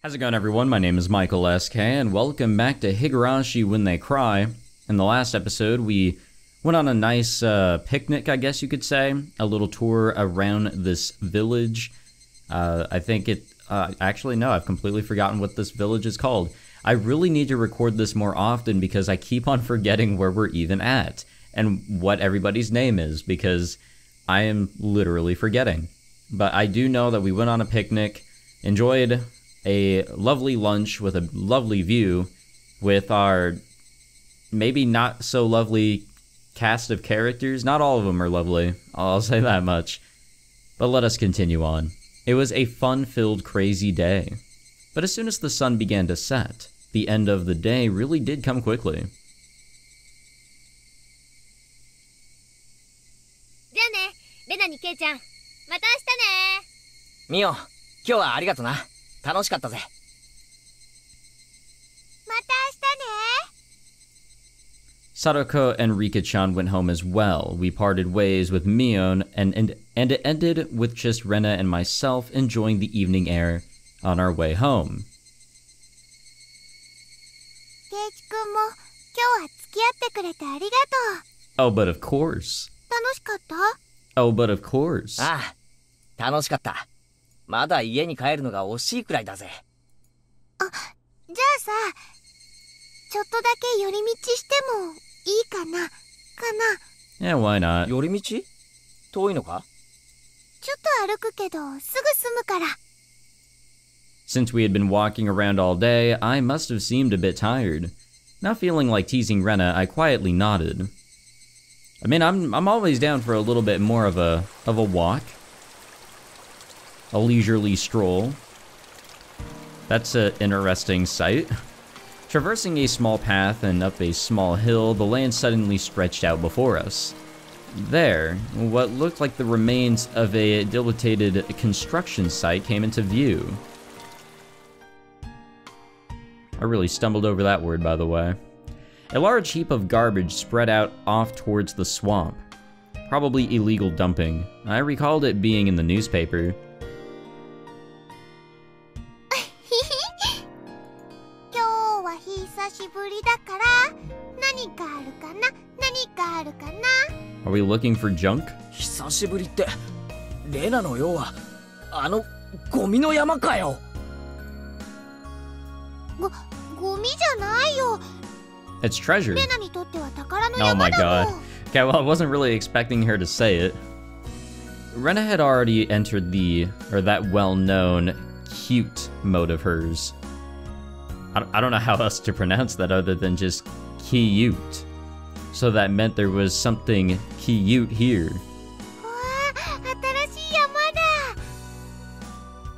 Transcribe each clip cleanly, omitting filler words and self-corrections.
How's it going, everyone? My name is Michael SK, and welcome back to Higurashi When They Cry. In the last episode, we went on a nice picnic, I guess you could say. A little tour around this village. I think it... actually, no, I've completely forgotten what this village is called. I really need to record this more often because I keep on forgetting where we're even at and what everybody's name is because I am literally forgetting. But I do know that we went on a picnic, enjoyed a lovely lunch with a lovely view with our maybe not so lovely cast of characters. Not all of them are lovely, I'll say that much. But let us continue on. It was a fun-filled, crazy day. But as soon as the sun began to set, the end of the day really did come quickly. じゃあね、レナにケイちゃん。また明日ね。ミオ、今日はありがとな。楽しかったぜ。また明日ね。 Sadako and Rika-chan went home as well. We parted ways with Mion, and it ended with just Rena and myself enjoying the evening air on our way home. ケイチ君も今日は付き合ってくれてありがとう。 Oh, but of course. 楽しかった？ Oh, but of course. ああ、楽しかった。まだ家に帰るのが惜しいくらいだぜ。あ、じゃあさ、ちょっとだけ寄り道してもいいかな？ Yeah, why not? 寄り道？遠いのか？ちょっと歩くけどすぐ済むから。 Since we had been walking around all day, I must have seemed a bit tired. Not feeling like teasing Rena, I quietly nodded. I mean, I'm always down for a little bit more of a walk. A leisurely stroll. That's an interesting sight. Traversing a small path and up a small hill, the land suddenly stretched out before us. There, what looked like the remains of a dilapidated construction site came into view. I really stumbled over that word, by the way. A large heap of garbage spread out off towards the swamp. Probably illegal dumping. I recalled it being in the newspaper. 今日は久しぶりだから何かあるかな？何かあるかな？ Are we looking for junk? 久しぶりって、レナのようは、ゴミの山かよ。ゴミじゃないよ。 It's treasure. レナにとっては宝の Oh 山 my だ god. もん。 Okay, well, I wasn't really expecting her to say it. Rena had already entered that well-known cute mode of hers. I don't know how else to pronounce that other than just cute. So that meant there was something cute here. わあ、新しい山だ。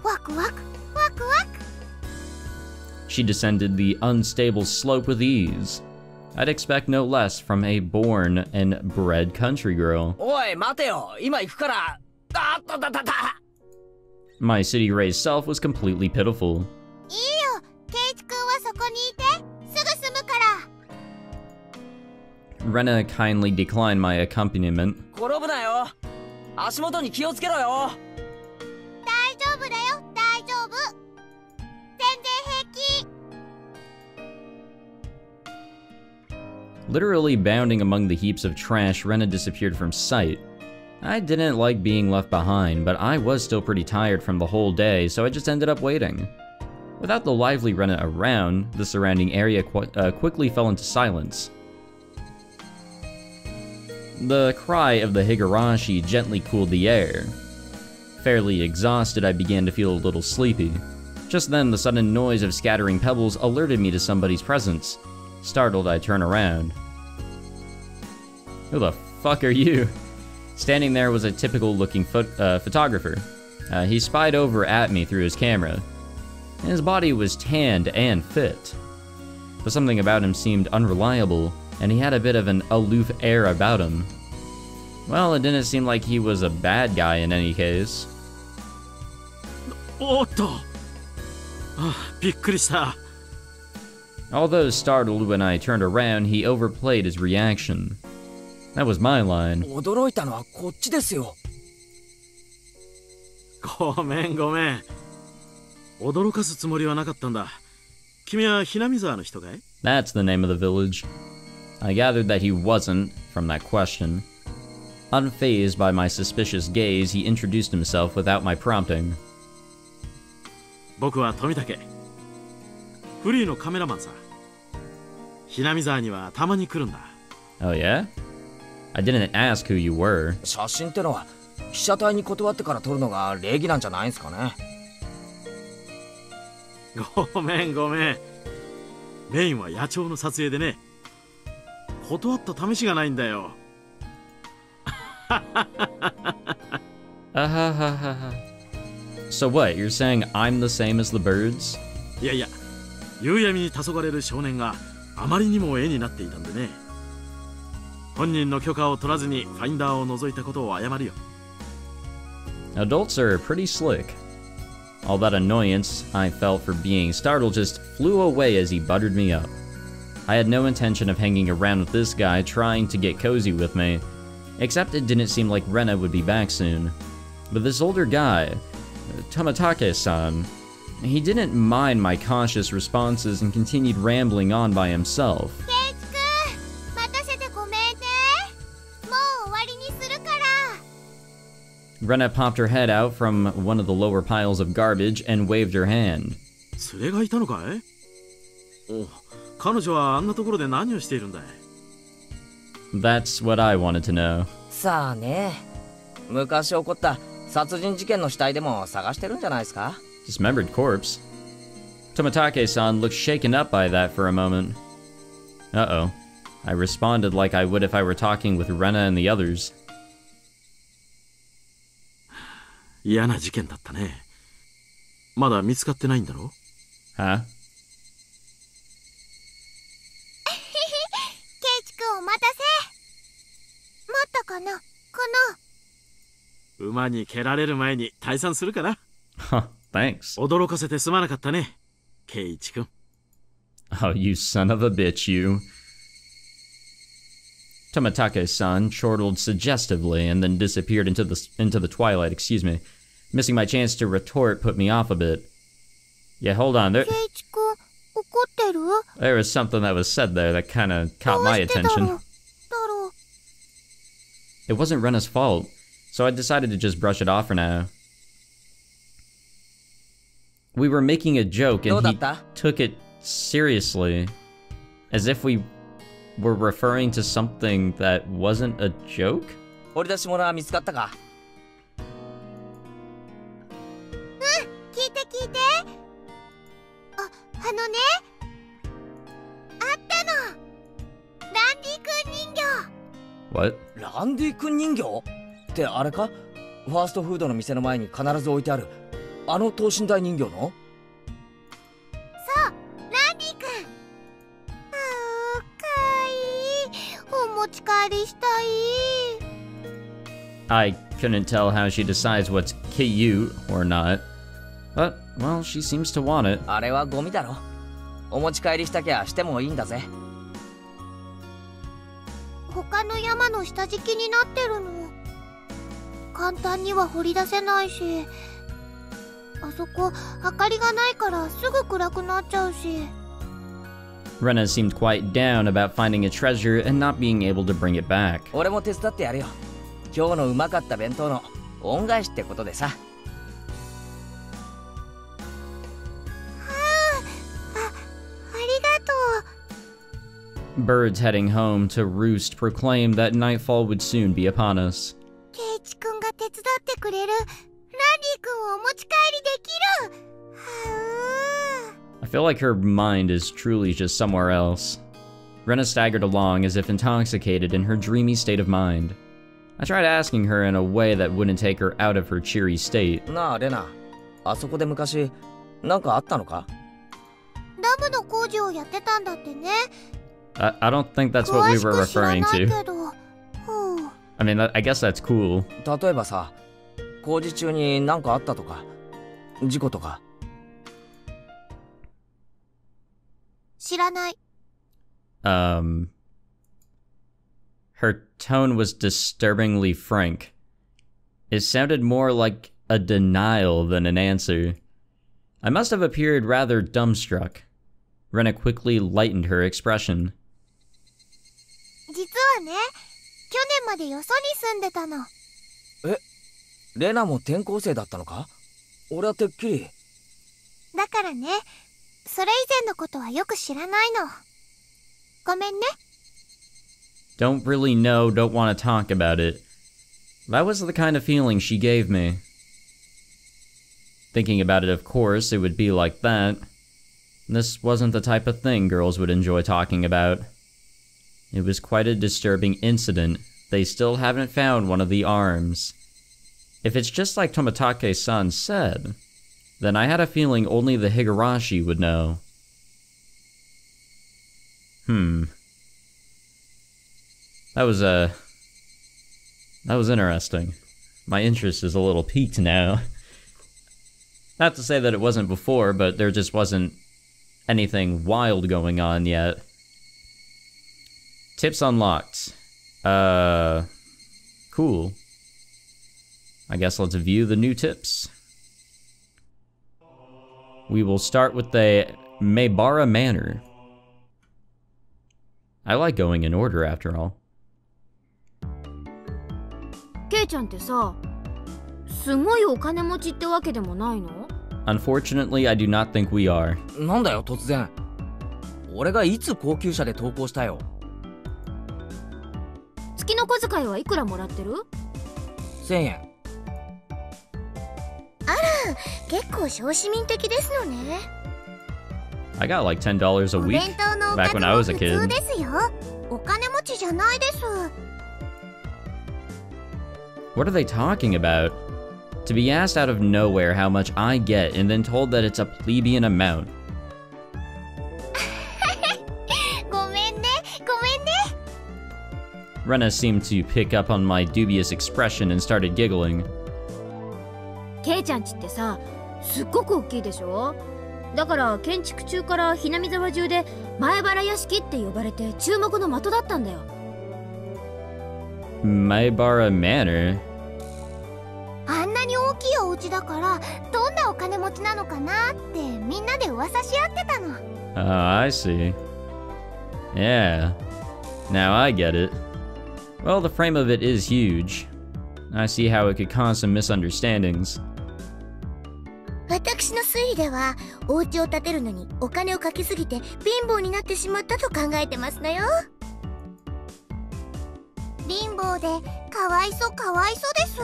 ワクワク、ワクワク。 She descended the unstable slope with ease. I'd expect no less from a born and bred country girl. おい、待てよ。今行くから。あったたたた。 My city-raised self was completely pitiful. いいよ、ケイチ君はそこにいて。すぐ済むから。 Rena kindly declined my accompaniment. 転ぶなよ。足元に気をつけろよ。大丈夫だよ、大丈夫。全然平気。 Literally bounding among the heaps of trash, Rena disappeared from sight. I didn't like being left behind, but I was still pretty tired from the whole day, so I just ended up waiting. Without the lively Rena around, the surrounding area quickly fell into silence. The cry of the Higurashi gently cooled the air. Fairly exhausted, I began to feel a little sleepy. Just then, the sudden noise of scattering pebbles alerted me to somebody's presence. Startled, I turn around. Who the fuck are you? Standing there was a typical-looking photographer. He spied over at me through his camera. His body was tanned and fit. But something about him seemed unreliable, and he had a bit of an aloof air about him. Well, it didn't seem like he was a bad guy in any case. おっと、びっくりした。 Although startled when I turned around, he overplayed his reaction. That was my line. 驚いたのはこっちですよ。ごめんごめん。驚かすつもりはなかったんだ。君はHinamizawaの人かい？ That's the name of the village. I gathered that he wasn't, from that question. Unfazed by my suspicious gaze, he introduced himself without my prompting. 僕は富武。フリーのカメラマンさ。Hinamizawaにはたまに来るんだ。Oh yeah? I didn't ask who you were. 写真ってのは被写体に断ってから撮るのが礼儀なんじゃないんすかね。ごめんごめん。メインは野鳥の撮影でね。断った試しがないんだよ。So what, you're saying I'm the same as the birds? いやいや、夕闇に黄昏る少年があまりにも絵になっていたんでね。本人の許可を取らずにファインダーを覗いたことを謝るよ。Adults are pretty slick. All that annoyance I felt for being startled just flew away as he buttered me up. I had no intention of hanging around with this guy trying to get cozy with me, except it didn't seem like Rena would be back soon. But this older guy, Tomitake-san, he didn't mind my cautious responses and continued rambling on by himself. Rena popped her head out from one of the lower piles of garbage and waved her hand. 連れがいたのかい？お、彼女はあんなところで何をしているんだい？ That's what I wanted to know. さあね、昔起こった殺人事件の死体でも探してるんじゃないですか？ Dismembered corpse. Tomitake-san looked shaken up by that for a moment. Uh-oh. I responded like I would if I were talking with Rena and the others. 嫌な事件だったね。まだ見つかってないんだろ？ Huh? ケイチ君お待たせ。待ったかな？馬に蹴られる前に退散するかな？ Huh, thanks. 驚かせてすまなかったね、ケイチ君。Oh, you son of a bitch, you. Tomitake-san chortled suggestively and then disappeared into the twilight, excuse me. Missing my chance to retort put me off a bit. Yeah, hold on. There was something that was said there that kind of caught my attention. It wasn't Rena's fault, so I decided to just brush it off for now. We were making a joke and he took it seriously, as if we were referring to something that wasn't a joke? 掘り出し物は見つかったか？聞いて。あのね、あったの。ランディ君人形。What? ランディ君人形？ってあれか？ファーストフードの店の前に必ず置いてあるあの等身大人形の？そう、ランディ君。かわいい。お持ち帰りしたい。I couldn't tell how she decides what's cute or not. But, well, she seems to want it. あれはゴミだろ。お持ち帰りしたきゃしてもいいんだぜ。他の山の下敷きになってるの。簡単には掘り出せないし、あそこ明かりがないからすぐ暗くなっちゃうし。Rena seemed quite down about finding a treasure and not being able to bring it back. 俺も手伝ってやるよ。今日のうまかった弁当の恩返しってことでさ。Birds heading home to roost proclaimed that nightfall would soon be upon us. ケイチ君が手伝ってくれる。ランディ君をお持ち帰りできる。I feel like her mind is truly just somewhere else. Rena staggered along as if intoxicated in her dreamy state of mind. I tried asking her in a way that wouldn't take her out of her cheery state. なあレナ、あそこで昔なんかあったのか？ダムの工事をやってたんだってね。I don't think that's what we were referring to. I mean, I guess that's cool. 例えばさ、工事中になんかあったとか、事故とか。知らない。Her tone was disturbingly frank. It sounded more like a denial than an answer. I must have appeared rather dumbstruck. Rena quickly lightened her expression. 実はね、去年までよそに住んでたの。え、レナも転校生だったのか？俺はてっきり。だからね、それ以前のことはよく知らないの。ごめんね。Don't really know, don't want to talk about it. That was the kind of feeling she gave me. Thinking about it, of course, it would be like that. This wasn't the type of thing girls would enjoy talking about. It was quite a disturbing incident. They still haven't found one of the arms. If it's just like Tomitake-san said, then I had a feeling only the Higurashi would know. That was interesting. My interest is a little piqued now. Not to say that it wasn't before, but there just wasn't anything wild going on yet. Tips unlocked. Cool. I guess let's view the new tips. We will start with the Maebara Manor. I like going in order after all. ケイちゃんってさ、すごいお金持ちってわけでもないの？ Unfortunately, I do not think we are. なんだよ突然。俺がいつ高級車で登校したよ。月の小遣いはいくらもらってる？1000円。あら、結構小市民的ですのね。I got like $10 a お week 弁当のおか back ず when I も was 普 a 通 kid. ですよ。お金持ちじゃないです。What are they talking about? To be asked out of nowhere how much I get and then told that it's a plebeian amount. ごめんね、ごめんね。Rena seemed to pick up on my dubious expression and started giggling. ケイちゃんちってさ、すっごく大きいでしょ？だから建築中からHinamizawa中で前原屋敷って呼ばれて注目の的だったんだよ。Maebara Manor? あんなに大きいお家だからどんなお金持ちなのかなってみんなで噂し合ってたの。Oh, I see. Yeah. Now I get it. Well, the frame of it is huge. I see how it could cause some misunderstandings. 私の推理ではお家を建てるのにお金をかけすぎて貧乏になってしまったと考えてますのよ。貧乏でかわいそうかわいそうです。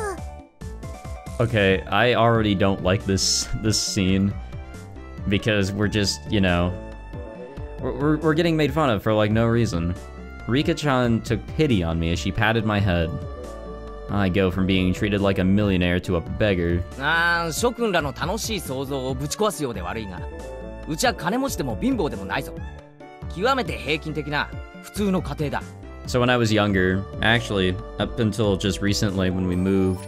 Okay, I already don't like this scene because we're just, you know, we're getting made fun of for like no reason. Rika-chan took pity on me as she patted my head. I go from being treated like a millionaire to a beggar. 諸君らの楽しい想像をぶち壊すようで悪いが、うちは金持ちでも貧乏でもないぞ。極めて平均的な普通の家庭だ。So when I was younger, actually up until just recently when we moved,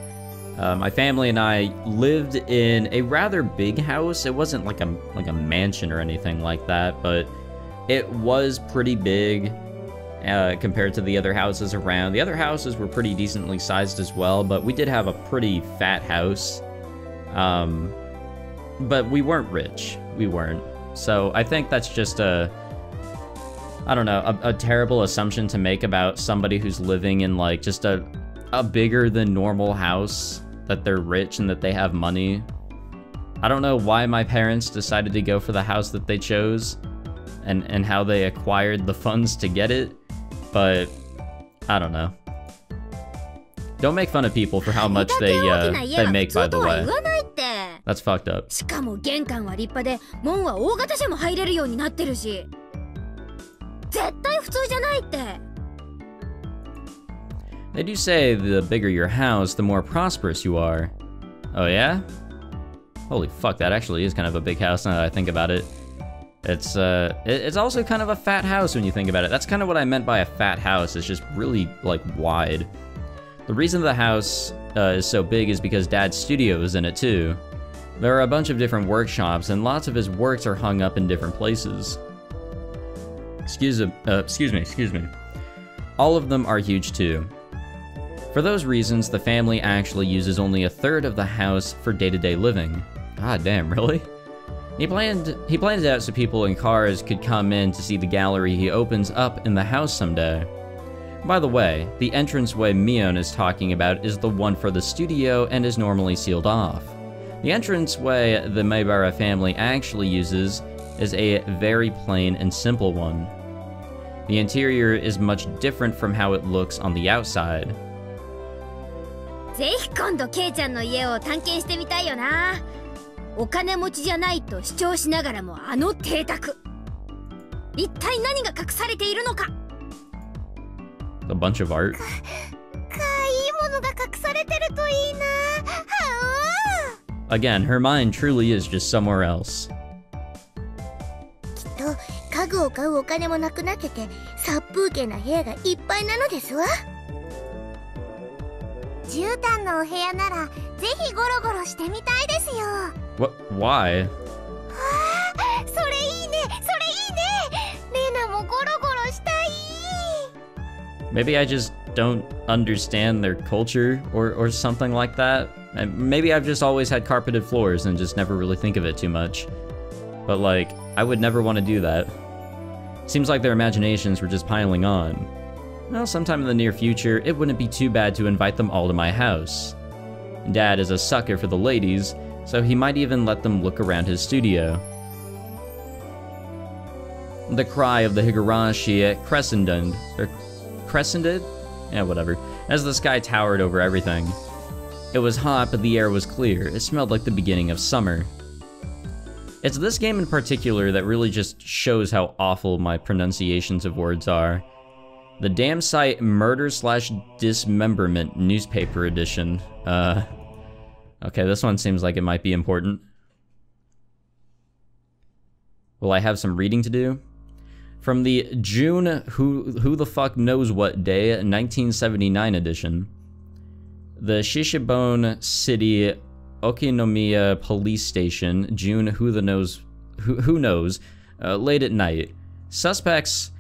my family and I lived in a rather big house. It wasn't like a mansion or anything like that, but it was pretty big compared to the other houses around. The other houses were pretty decently sized as well, but we did have a pretty fat house. But we weren't rich. We weren't. So I think that's just a terrible assumption to make about somebody who's living in like just a bigger than normal house, that they're rich and that they have money. I don't know why my parents decided to go for the house that they chose and how they acquired the funds to get it, but I don't know. Don't make fun of people for how much they make, by the way. That's fucked up. しかも玄関は立派で門は大型車も入れるようになってるし、絶対普通じゃないって。They do say the bigger your house, the more prosperous you are. Oh yeah? Holy fuck, that actually is kind of a big house now that I think about it. It's also kind of a fat house when you think about it. That's kind of what I meant by a fat house. It's just really, like, wide. The reason the house is so big is because Dad's studio is in it too. There are a bunch of different workshops, and lots of his works are hung up in different places. Excuse me. All of them are huge too. For those reasons, the family actually uses only a third of the house for day-to-day living. God damn, really? He planned it out so people in cars could come in to see the gallery he opens up in the house someday. By the way, the entranceway Mion is talking about is the one for the studio and is normally sealed off. The entranceway the Maebara family actually uses is a very plain and simple one. The interior is much different from how it looks on the outside. ぜひ今度ケイちゃんの家を探検してみたいよな。お金持ちじゃないと主張しながらもあの邸宅。一体何が隠されているのか。A bunch of art. かいいものが隠されてるといいな。Again, her mind truly is just somewhere else. きっと家具を買うお金もなくなってて殺風景な部屋がいっぱいなのですわ。絨毯のお部屋ならぜひゴロゴロしてみたいですよ。Why? それいいね、それいいね。レナもゴロゴロしたい。Maybe I just don't understand their culture or something like that. And maybe I've just always had carpeted floors and just never really think of it too much. But like, I would never want to do that. Seems like their imaginations were just piling on. Well, sometime in the near future, it wouldn't be too bad to invite them all to my house. Dad is a sucker for the ladies, so he might even let them look around his studio. The cry of the Higurashi crescented? Yeah, whatever. As the sky towered over everything. It was hot, but the air was clear. It smelled like the beginning of summer. It's this game in particular that really just shows how awful my pronunciations of words are. The damn site Murder/Dismemberment Newspaper Edition. Okay, this one seems like it might be important. Will I have some reading to do? From the June who the fuck knows what day 1979 edition. The Shishibone City Okinomiya Police Station, June who knows, late at night. Suspects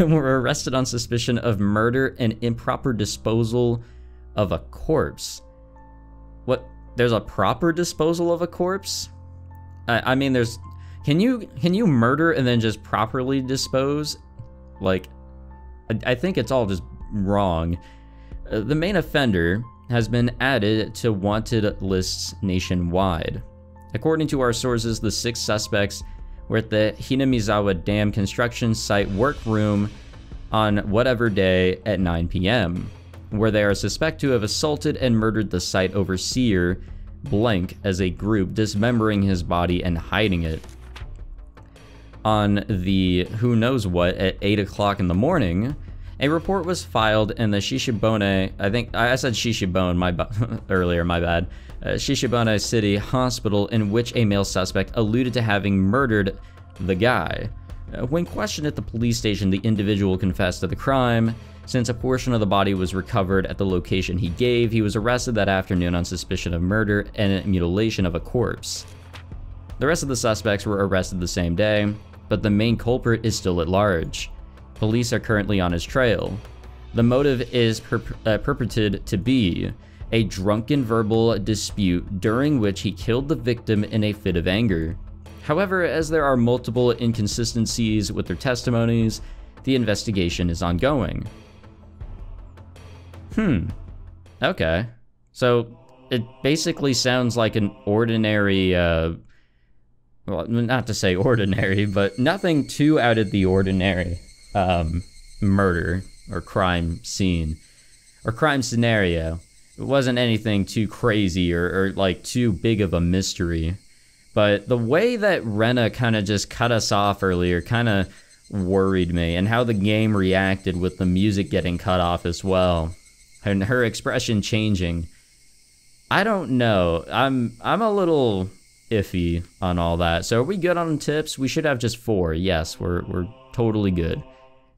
were arrested on suspicion of murder and improper disposal of a corpse. What? There's a proper disposal of a corpse? I mean, there's... Can you murder and then just properly dispose? Like, I think it's all just wrong. The main offender has been added to wanted lists nationwide. According to our sources, the 6 suspects were at the Hinamizawa Dam construction site workroom on whatever day at 9 p.m., where they are suspected to have assaulted and murdered the site overseer, Blank, as a group, dismembering his body and hiding it. On the who knows what at 8 o'clock in the morning, a report was filed in the Shishibone, I think I said Shishibone earlier, my bad, Shishibone City Hospital, in which a male suspect alluded to having murdered the guy. When questioned at the police station, the individual confessed to the crime. Since a portion of the body was recovered at the location he gave, he was arrested that afternoon on suspicion of murder and mutilation of a corpse. The rest of the suspects were arrested the same day, but the main culprit is still at large. Police are currently on his trail. The motive is purported to be a drunken verbal dispute during which he killed the victim in a fit of anger. However, as there are multiple inconsistencies with their testimonies, the investigation is ongoing. Okay. So, it basically sounds like an ordinary, well, not to say ordinary, but nothing too out of the ordinary. Murder or crime scene or crime scenario. It wasn't anything too crazy or like too big of a mystery. But the way that Rena kind of just cut us off earlier kind of worried me, and how the game reacted with the music getting cut off as well, and her expression changing. I don't know. I'm a little iffy on all that. So are we good on tips? We should have just 4. Yes, we're totally good.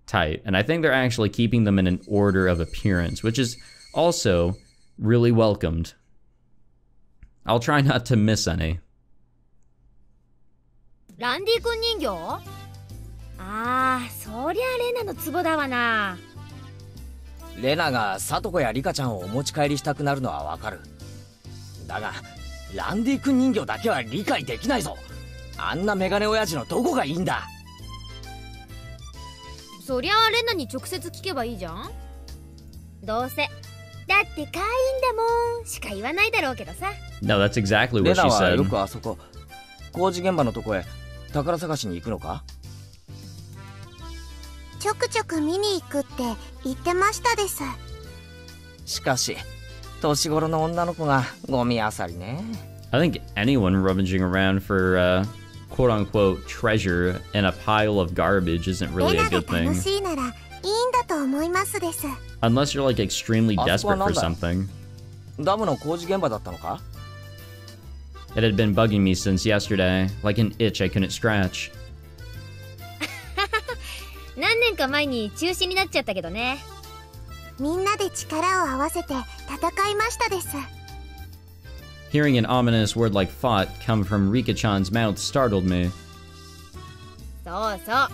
Tight. And I think they're actually keeping them in an order of appearance, which is also really welcomed. I'll try not to miss any. ランディ君人形？ああ、そりゃレナのツボだわな。レナがサトコやリカちゃんをお持ち帰りしたくなるのはわかる。だがランディ君人形だけは理解できないぞ。あんなメガネ親父のどこがいいんだ。そりゃあレナに直接聞けばいいじゃん。どうせだって可愛いんだもんしか言わないだろうけどさ。 No, that's exactly レ what ナ she は said. よくあそこ工事現場のとこへ宝探しに行くのか。ちょくちょく見に行くって言ってましたです。しかし年頃の女の子がゴミあさりね。 I think anyone rummaging around for quote-unquote treasure in a pile of garbage isn't レ really ナ a が good 楽 thing. しいならいいんだと思いますです。 Unless you're like extremely desperate for あそこはなんだ？ something. ダムの工事現場だったのか。 It had been bugging me since yesterday, like an itch I couldn't scratch. 何年か前に中止になっちゃったけどね。みんなで力を合わせて戦いましたです。 Hearing an ominous word like fought come from Rika-chan's mouth startled me. そうそう。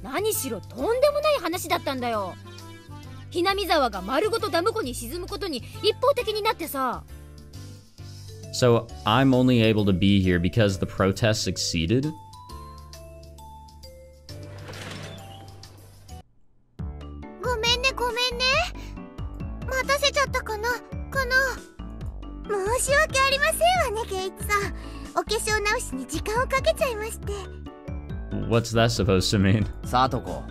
何しろとんでもない話だったんだよ。Hinamizawaが丸ごとダム湖に沈むことに一方的になってさ。So I'm only able to be here because the protest succeeded? ごめんねごめんね。待たせちゃったかな。申し訳ありませんわねケイチさん。お化粧直しに時間をかけちゃいまして。 What's that supposed to mean? さあとこ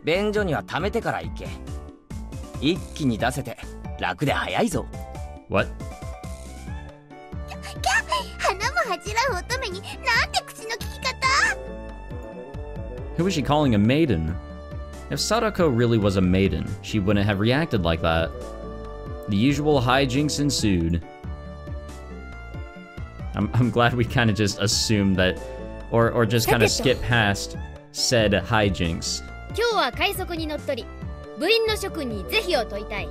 便所には溜めてから行け。一気に出せて楽で早いぞ。 What? 花も恥じらう乙女になんて口の利き方。 Who was she calling a maiden? If Sadako really was a maiden, she wouldn't have reacted like that. The usual hijinks ensued. I'm glad we kind of just assumed that, or just kind of skip past said hijinks. 今日は快速に乗っ取り部員の諸君に是非を問いたい。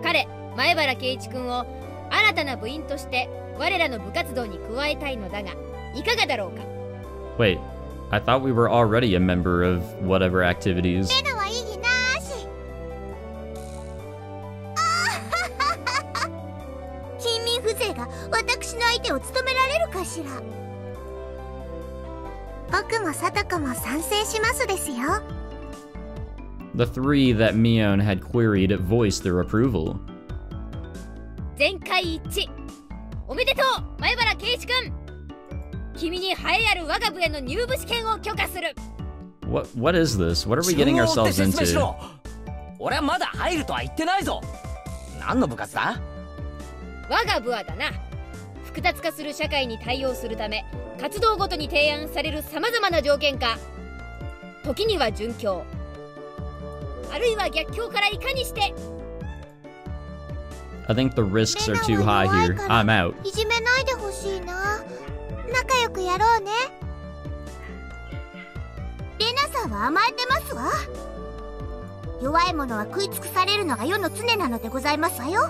彼前原圭一君を新たな部員として我らの部活動に加えたいのだがいかがだろうか。 Wait, I thought we were already a member of whatever activities. レナは意義なし。近隣風情が私の相手を務められるかしら。僕もサトコも賛成しますですよ。 The three that Mion had queried voiced their approval. 全会一致おめでとう前原圭一君。君に栄えある我が部への入部試験を許可する。 What is this? What are we getting ourselves 注文って説明し into? ろ。俺はまだ入るとは言ってないぞ。何の部活だ。我が部はだな、複雑化する社会に対応するため活動ごとに提案されるさまざまな条件下、時には準教あるいは逆境からいかにして。 I think the risks are too high here. I'm out. いじめないでほしいな。仲良くやろうね。レナさんは甘えてますわ。弱い者は食い尽くされるのが世の常なのでございますわよ。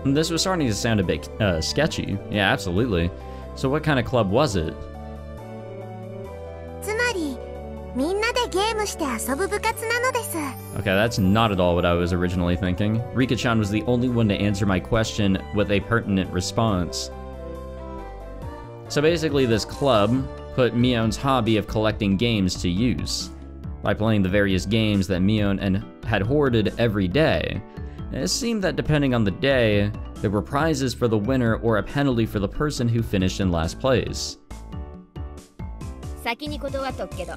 This was starting to sound a bit sketchy. Yeah, absolutely. So what kind of club was it? つまりみんなでゲームして遊ぶ部活なのです。 Okay, that's not at all what I was originally thinking. Rika-chan was the only one to answer my question with a pertinent response. So basically this club put Mion's hobby of collecting games to use by playing the various games that Mion had hoarded every day. And it seemed that depending on the day, there were prizes for the winner or a penalty for the person who finished in last place. 先に断っとくけど、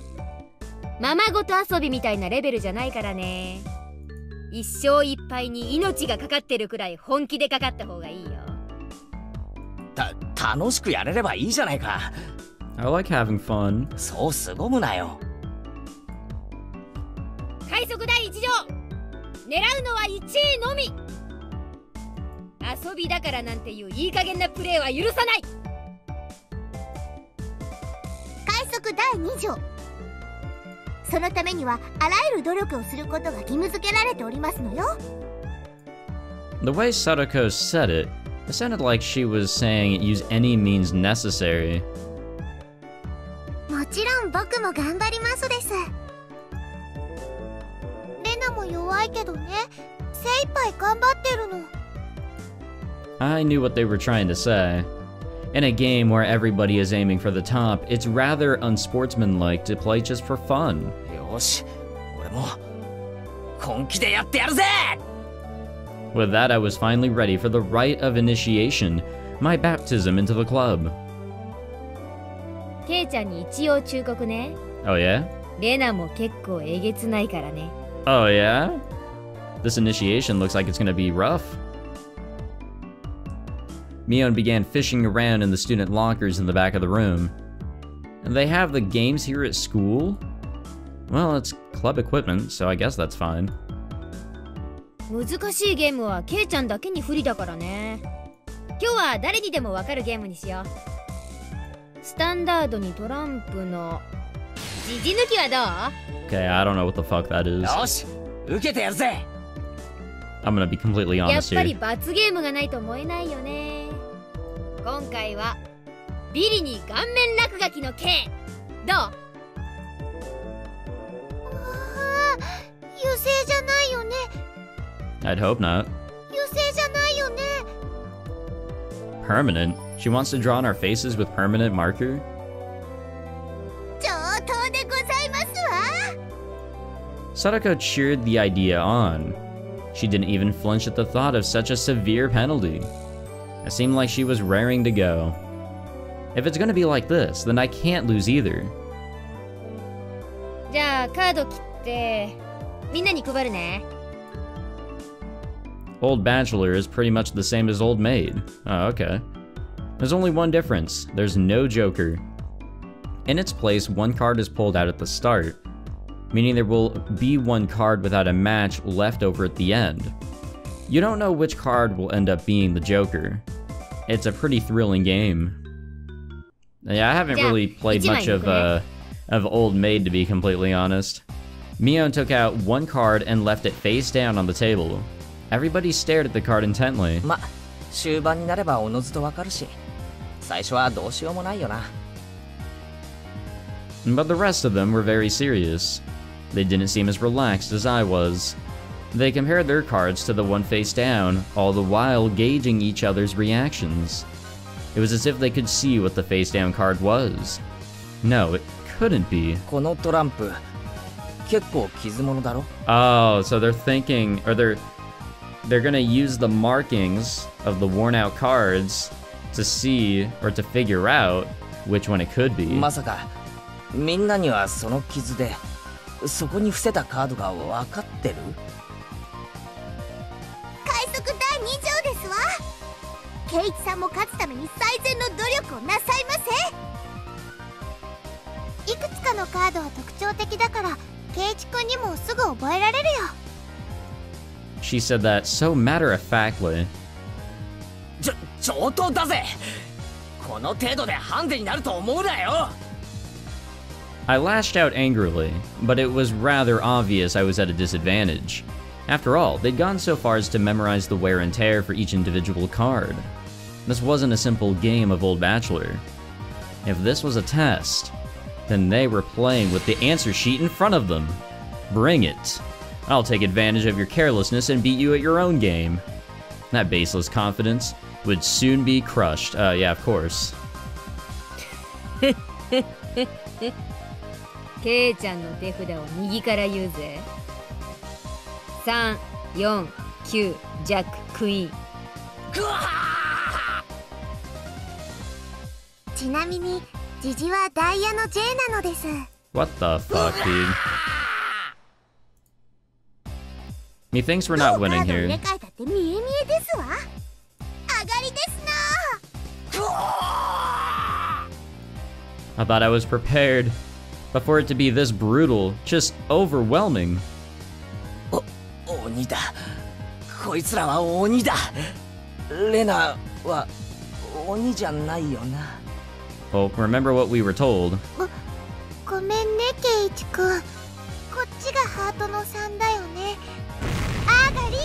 ままごと遊びみたいなレベルじゃないからね。一生いっぱいに命がかかってるくらい本気でかかった方がいいよ。楽しくやれればいいじゃないか。 I like having fun. そう凄むなよ。快速第一条、狙うのは1位のみ。遊びだからなんていういい加減なプレーは許さない。快速第2条、そのためにはあらゆる努力をすることが義務付けられておりますのよ。 The way Sadako said it, it sounded like she was saying use any means necessary. もちろん僕も頑張りますです。レナも弱いけどね、精一杯頑張ってるの。I knew what they were trying to say. In a game where everybody is aiming for the top, it's rather unsportsmanlike to play just for fun. よし、俺も本気でやってやるぜ! With that, I was finally ready for the rite of initiation, my baptism into the club. ケイちゃんに一応忠告ね。 Oh yeah? レナも結構えげつないからね。 Oh yeah? This initiation looks like it's gonna be rough. Mion began fishing around in the student lockers in the back of the room. And they have the games here at school? Well, it's club equipment, so I guess that's fine. 難しいゲームはケイちゃんだけに不利だからね。今日は誰にでもわかるゲームにしよう。スタンダードにトランプのジジ抜きはどう？ Okay, I don't know what the fuck that is. よし、受けてやるぜ! I'm gonna be completely やっ honest ぱり here. 罰ゲームがないと燃えないよね。今回はビリに顔面落書きの刑。どう？ああ、油性じゃないよね。 I'd hope not. 油性じゃないよね。 Permanent? She wants to draw on our faces with permanent marker? 上等でございますわ。 Sadako cheered the idea on. She didn't even flinch at the thought of such a severe penalty. It seemed like she was raring to go. If it's gonna be like this, then I can't lose either. じゃあカード切ってみんなに配るね。 Old Bachelor is pretty much the same as Old Maid. Oh, okay. There's only one difference. There's no Joker. In its place, one card is pulled out at the start, meaning there will be one card without a match left over at the end. You don't know which card will end up being the Joker. It's a pretty thrilling game. Yeah, I haven't really played much of Old Maid, to be completely honest. Mion took out one card and left it face down on the table. Everybody stared at the card intently. ま、終盤になればおのずとわかるし、最初はどうしようもないよな。But the rest of them were very serious. They didn't seem as relaxed as I was. They compared their cards to the one face down, all the while gauging each other's reactions. It was as if they could see what the face down card was. No, it couldn't be. このトランプ、結構傷物だろ? Oh, so they're thinking, or they're gonna use the markings of the worn out cards to see, or to figure out, which one it could be. まさか、みんなにはその傷で、そこに伏せたカードがわかってる? 快速第2条ですわ。ケイチさんも勝つために最善の努力をなさいませ。いくつかのカードは特徴的だから、ケイチ君にもすぐ覚えられるよ。She said that so matter-of-factly. 上等だぜ! この程度でハンデになると思うなよ! I lashed out angrily, but it was rather obvious I was at a disadvantage. After all, they'd gone so far as to memorize the wear and tear for each individual card. This wasn't a simple game of Old Bachelor. If this was a test, then they were playing with the answer sheet in front of them. Bring it. I'll take advantage of your carelessness and beat you at your own game. That baseless confidence would soon be crushed. Yeah, of course. ケイちゃんの手札を右から言うぜ。3、4、9、ジャック、クイーン。ちなみに、ジジはダイヤの J なのです。What the fuck, dude? Methinks we're not winning カード here. 入れ替えたって見え見えですわ。上がりですな。 I thought I was prepared, but for it to be this brutal, just overwhelming. 鬼だ。こいつらは鬼だ。レナは鬼じゃないよな。Well, remember what we were told. ごめんね、ケイチ君。こっちがハートの3だよね。上がり。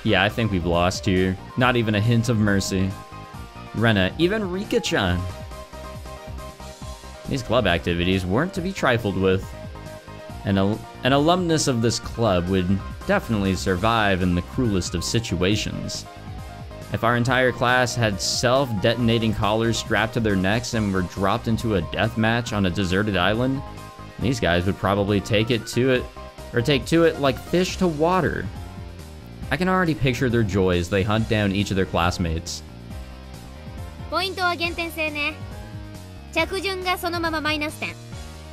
Yeah, I think we've lost here. Not even a hint of mercy. Rena, even Rika-chan. These club activities weren't to be trifled with. An alumnus of this club would definitely survive in the cruelest of situations. If our entire class had self-detonating collars strapped to their necks and were dropped into a death match on a deserted island, these guys would probably take to it like fish to water. I can already picture their joy as they hunt down each of their classmates. ポイントは減点制ね。着順がそのままマイナス点。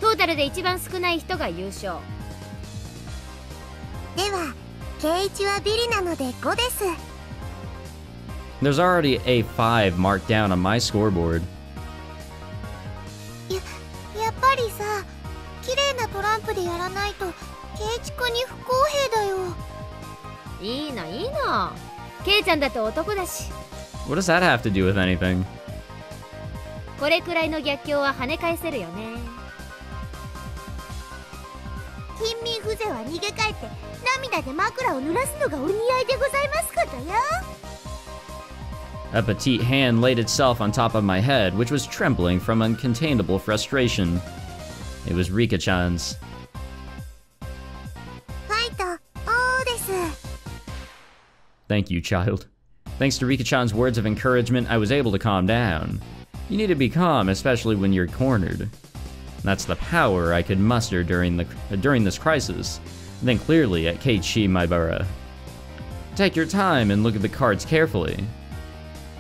トータルで一番少ない人が優勝。では、Ch.1はビリなので5です。There's already a 5 marked down on my scoreboard. やっぱりさ、綺麗なトランプでやらないとCh.1君に不公平だよ。いいのいいの。ケイちゃんだって男だし。What does that have to do with anything? これくらいの逆境は跳ね返せるよね。貧民風情は逃げ帰って涙で枕を濡らすのがお似合いでございますことよ。A petite hand laid itself on top of my head, which was trembling from uncontainable frustration. It was Rika-chan's. ファイト、おーです。Thank you, child. Thanks to Rika-chan's words of encouragement, I was able to calm down. You need to be calm, especially when you're cornered. That's the power I could muster during this crisis. Think clearly at Keiichi Maibara. Take your time and look at the cards carefully.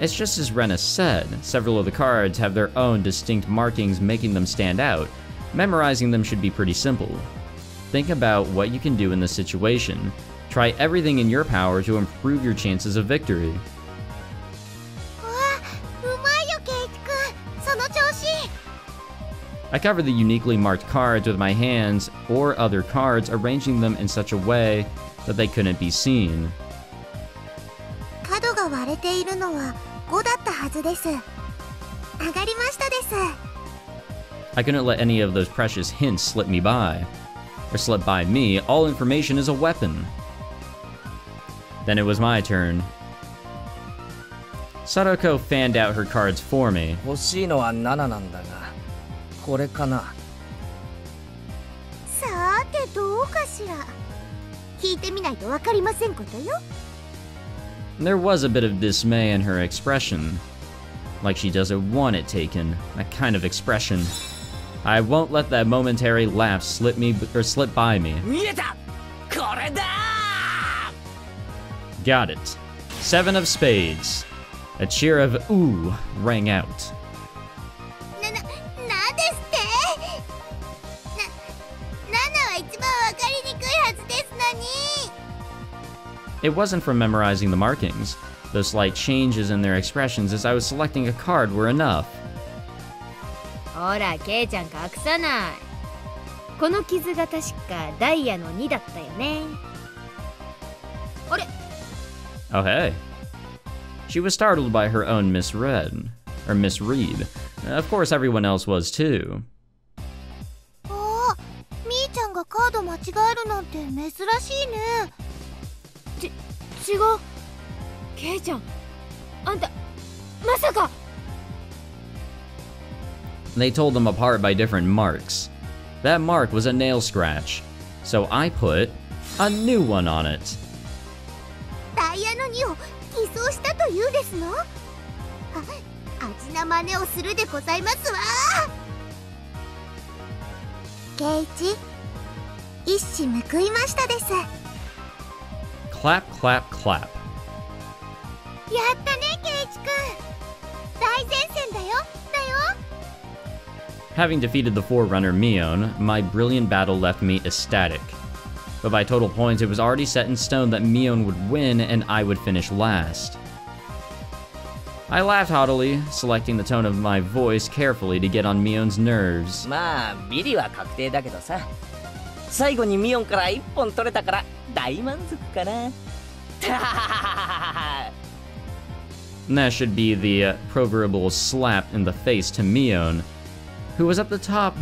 It's just as Ren has said, several of the cards have their own distinct markings making them stand out. Memorizing them should be pretty simple. Think about what you can do in this situation. Try everything in your power to improve your chances of victory. うまいよ、Ch.1君。その調子。I covered the uniquely marked cards with my hands or other cards, arranging them in such a way that they couldn't be seen. 角が割れているのは5だったはずです。上がりましたです。I couldn't let any of those precious hints slip by me. All information is a weapon. Then it was my turn. Sadako fanned out her cards for me. 欲しいのは7なんだが、これかな。さーてどうかしら。聞いてみないとわかりませんことよ。There was a bit of dismay in her expression. Like she doesn't want it taken. That kind of expression. I won't let that momentary lapse slip by me. 見えた！これだ！ Got it. 7 of spades. A cheer of ooh rang out. なんですって7は一番わかりにくいはずですのに。It wasn't from memorizing the markings. Those slight changes in their expressions as I was selecting a card were enough. ほら、ケイちゃん隠さない。この傷が確かダイヤの2だったよね。あれ？ Oh hey. She was startled by her own misread. Of course everyone else was too. ああ、みーちゃんがカード間違えるなんて珍しいね。違う。ケイちゃん、あんた、まさか。They told them apart by different marks. That mark was a nail scratch, so I put a new one on it. ダイヤの2を偽装したというですの？味な真似をするでございますわ。Ch.1、一矢報いましたです。Clap, clap, clap. やったね、Ch.1君。大前線だよ。Having defeated the Forerunner Mion, my brilliant battle left me ecstatic. But by total points, it was already set in stone that Mion would win and I would finish last. I laughed haughtily, selecting the tone of my voice carefully to get on Mion's nerves. まあビリは確定だけどさ、最後にミオンから1本取れたから大満足かな。And that should be the proverbial slap in the face to Mion, who was at the top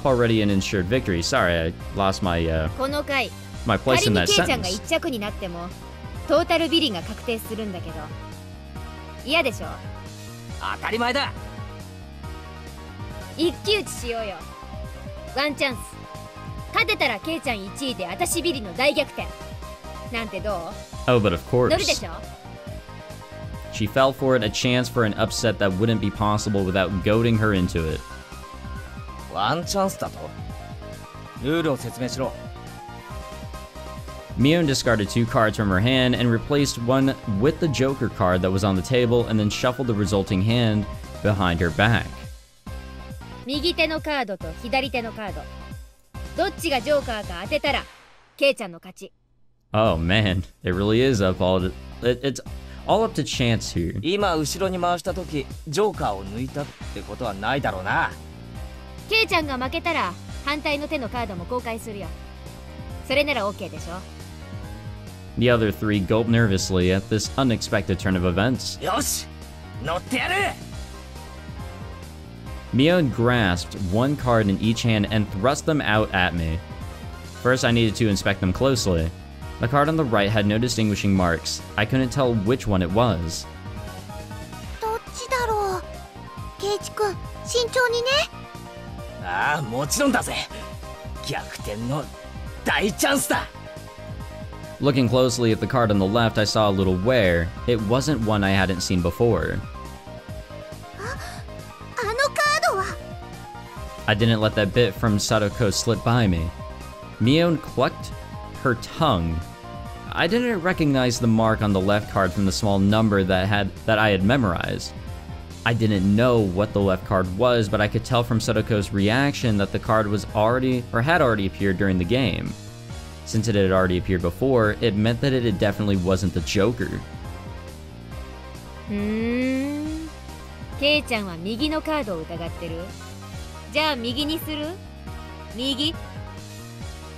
already in ensured victory. Sorry, I lost my この回、 my place 仮 in に that ケイちゃんが sentence. 1着になってもトータルビリが確定するんだけど、嫌でしょ？当たり前だ。一騎打ちしようよ。ワンチャンス。勝てたらケイちゃん1位で私ビリの大逆転なんてどう？ Oh, but of 乗るで course. しょ？ She fell for it, a chance for an upset that wouldn't be possible without goading her into it. ワンチャンスだと？ルールを説明しろ。Mion discarded 2 cards from her hand and replaced one with the Joker card that was on the table and then shuffled the resulting hand behind her back. 右手のカードと左手のカードどっちがジョーカーか当てたらケイちゃんの勝ち。 Oh man, it really is up it's all up to chance here. 今後ろに回した時ジョーカーを抜いたってことはないだろうな。ケイちゃんが負けたら反対の手のカードも公開するよ。それなら OK でしょ。 The other 3 gulped nervously at this unexpected turn of events. よし乗ってやる。 Mion grasped 1 card in each hand and thrust them out at me. First, I needed to inspect them closely. The card on the right had no distinguishing marks. I couldn't tell which one it was. どっちだろう。ケイチ君、慎重にね。ああもちろんだぜ。逆転の大チャンスだ。 Looking closely at the card on the left, I saw a little wear. It wasn't one I hadn't seen before. あのカードは。I didn't let that bit from Sadako slip by me. Mion clucked her tongue. I didn't recognize the mark on the left card from the small number that I had memorized. I didn't know what the left card was, but I could tell from Sadako's reaction that the card was had already appeared during the game. Since it had already appeared before, it meant that it definitely wasn't the Joker. ケイちゃんは右のカードを疑ってる。じゃあ右にする？右？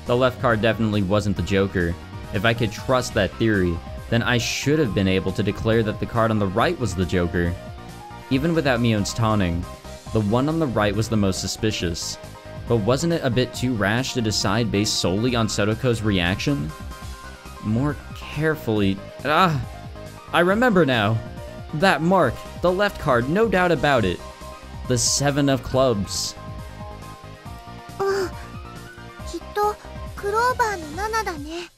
The left card definitely wasn't the Joker. If I could trust that theory, then I should have been able to declare that the card on the right was the Joker. Even without Mion's taunting, the one on the right was the most suspicious. But wasn't it a bit too rash to decide based solely on Sadako's reaction? More carefully... I remember now! That mark, the left card, no doubt about it. The 7 of clubs. きっとクローバーの7だね。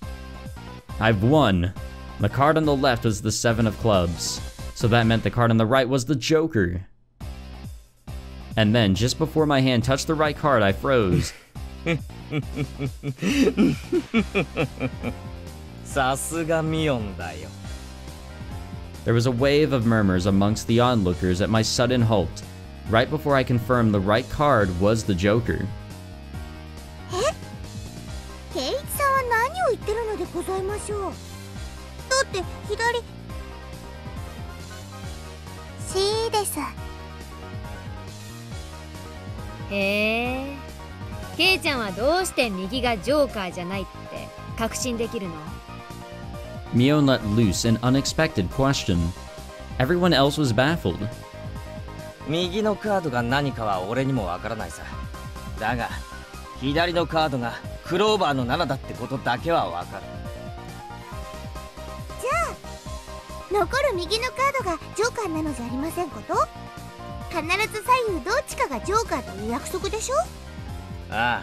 I've won. The card on the left was the 7 of clubs. So that meant the card on the right was the Joker. And then, just before my hand touched the right card, I froze. さすがミオンだよ。 There was a wave of murmurs amongst the onlookers at my sudden halt, right before I confirmed the right card was the Joker. ケイチさんは何を言ってるのでございましょう。だって左。C です。へえ。ケイちゃんはどうして右がジョーカーじゃないって確信できるの？ Mion let loose an unexpected question. Everyone else was baffled. 右のカードが何かは俺にもわからないさ。だが左のカードがクローバーの7だってことだけはわかる。じゃあ残る右のカードがジョーカーなのじゃありませんこと？必ず左右どっちかがジョーカーという約束でしょ？ああ、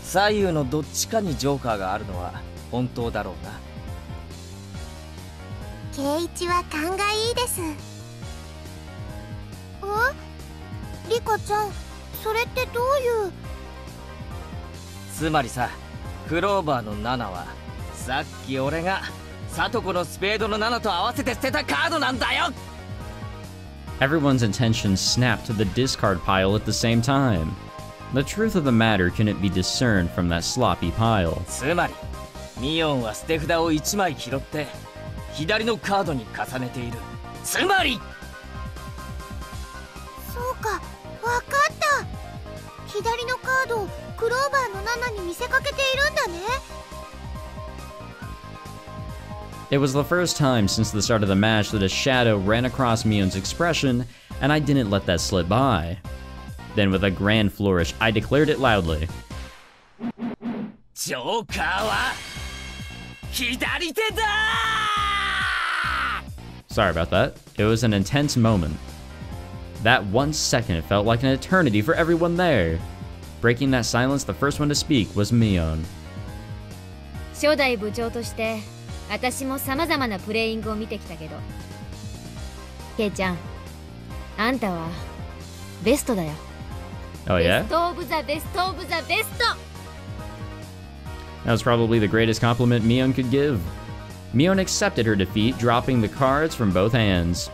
左右のどっちかにジョーカーがあるのは本当だろうな。ケイチは勘がいいです。リカちゃん、それってどういう？つまりさ、クローバーの7はさっき俺がサトコのスペードの7と合わせて捨てたカードなんだよ。 Everyone's attention snapped to the discard pile at the same time. The truth of the matter couldn't be discerned from that sloppy pile. つまりミオンは捨て札を1枚拾って左のカードに重ねている。つまりそうか、わかった。左のカードをクローバーの7に見せかけているんだね。 It was the first time since the start of the match that a shadow ran across Mion's expression, and I didn't let that slip by. Then with a grand flourish, I declared it loudly. ジョーカーは左手だ! Sorry about that. It was an intense moment. That 1 second felt like an eternity for everyone there. Breaking that silence, the first one to speak was Mion. 初代部長として私も様々なプレイングを見てきたけど、ケイちゃん、あんたはベストだよ。Oh yeah? ベストオブザベストオブザベスト。 That was probably the greatest compliment Mion could give. Mion accepted her defeat, dropping the cards from both hands.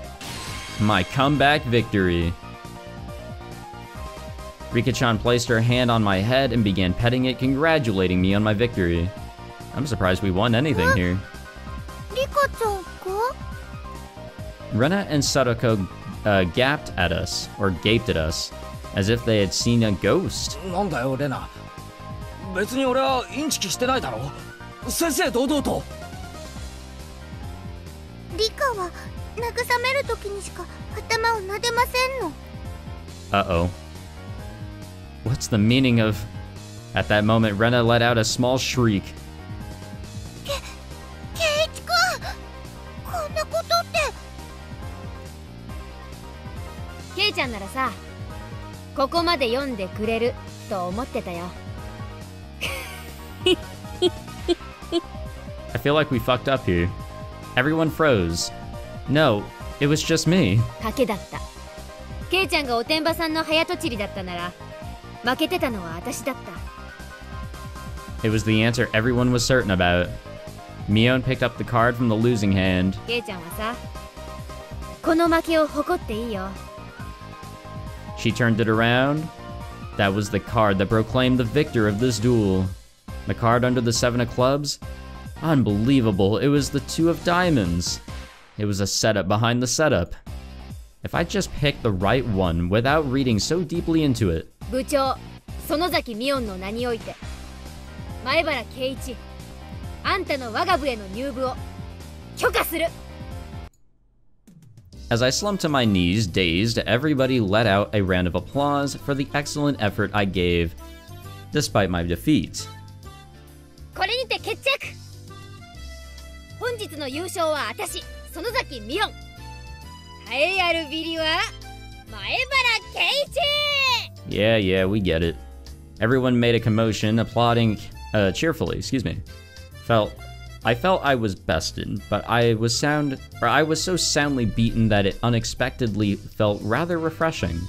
My comeback victory. Rika-chan placed her hand on my head and began petting it, congratulating me on my victory. I'm surprised we won anything here. Rika-chan ka? Rena and Sadako gaped at us, or gaped at us, as if they had seen a ghost. なんだよレナ、別に俺はインチキしてないだろ。先生堂々と。リカは慰めるときにしか頭を撫でませんの。Uh-oh. What's the meaning of... At that moment, Rena let out a small shriek. ケイチ君、こんなことって。ケイちゃんならさ、ここまで読んでくれると思ってたよ。I feel like we fucked up here. Everyone froze. No, it was just me. 賭けだった。ケイちゃんがおてんばさんの早とちりだったなら、負けてたのは私だった。It was the answer everyone was certain about. Mion picked up the card from the losing hand. ケイちゃんはさ、この負けを誇っていいよ。She turned it around. That was the card that proclaimed the victor of this duel. The card under the 7 of clubs? Unbelievable, it was the 2 of diamonds. It was a setup behind the setup. If I just picked the right one without reading so deeply into it. 部長、園崎ミオンの名において、前原圭一、あんたの我が部への入部を許可する。As I slumped to my knees, dazed, everybody let out a round of applause for the excellent effort I gave, despite my defeat. これにて決着。本日の優勝は私、園崎ミオン。栄えあるビリは前原圭一。Yeah, we get it. Everyone made a commotion, applauding cheerfully, excuse me. I felt I was bested, but I was so soundly beaten that it unexpectedly felt rather refreshing.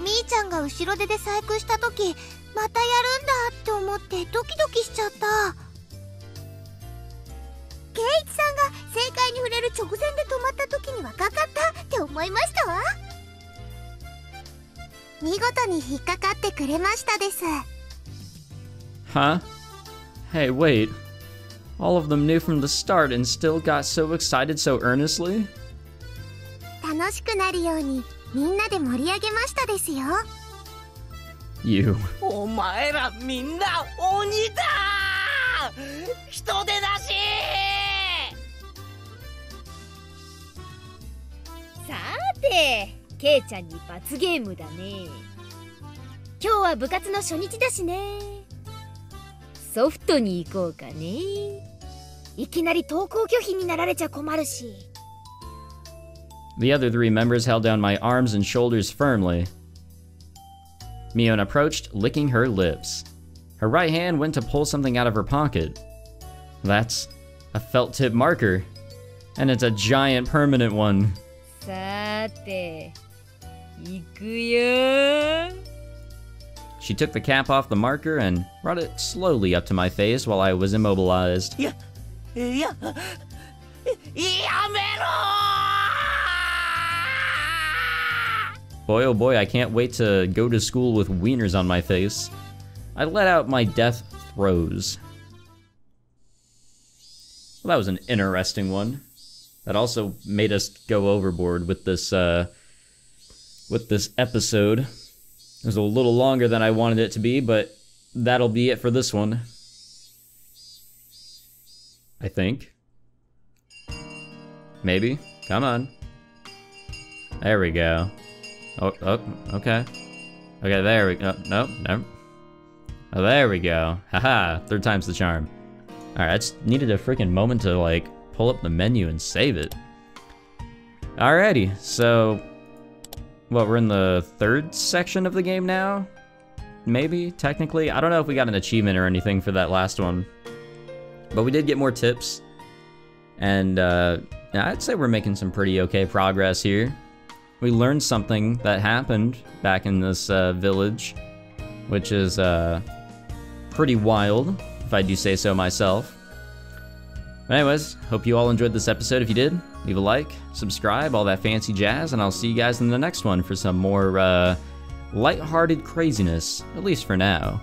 みーちゃんが後ろ手で細工したとき、またやるんだって思ってドキドキしちゃった。ケイイチさんが正解に触れる直前で止まったときにはかかったって思いましたわ。見事に引っかかってくれましたです。 Huh? Hey, wait. All of them knew from the start and still got so excited so earnestly? 楽しくなるようにみんなで盛り上げましたですよ。 You. お前らみんな鬼だ。人手なし。さて、ケイちゃんに罰ゲームだね。今日は部活の初日だしね。ソフトに行こうかね。いきなり登校拒否になられちゃ困るし。The other 3 members held down my arms and shoulders firmly. Mion approached, licking her lips. Her right hand went to pull something out of her pocket. That's a felt-tip marker, and it's a giant permanent one. さて、行くよ。She took the cap off the marker and brought it slowly up to my face while I was immobilized. やめろ。Boy, oh boy, I can't wait to go to school with wieners on my face. I let out my death throes. Well, that was an interesting one. That also made us go overboard with this episode. It was a little longer than I wanted it to be, but that'll be it for this one. I think. Maybe. Come on. There we go. Oh, okay. Okay, there we go. No, no. Oh, there we go. Haha, 3rd time's the charm. Alright, I just needed a freaking moment to, like, pull up the menu and save it. Alrighty, so... What, we're in the 3rd section of the game now? maybe, technically. I don't know if we got an achievement or anything for that last one. But we did get more tips. And I'd say we're making some pretty okay progress here. We learned something that happened back in this village, which is pretty wild, if I do say so myself. But anyways, hope you all enjoyed this episode. If you did, leave a like, subscribe, all that fancy jazz, and I'll see you guys in the next one for some more lighthearted craziness, at least for now.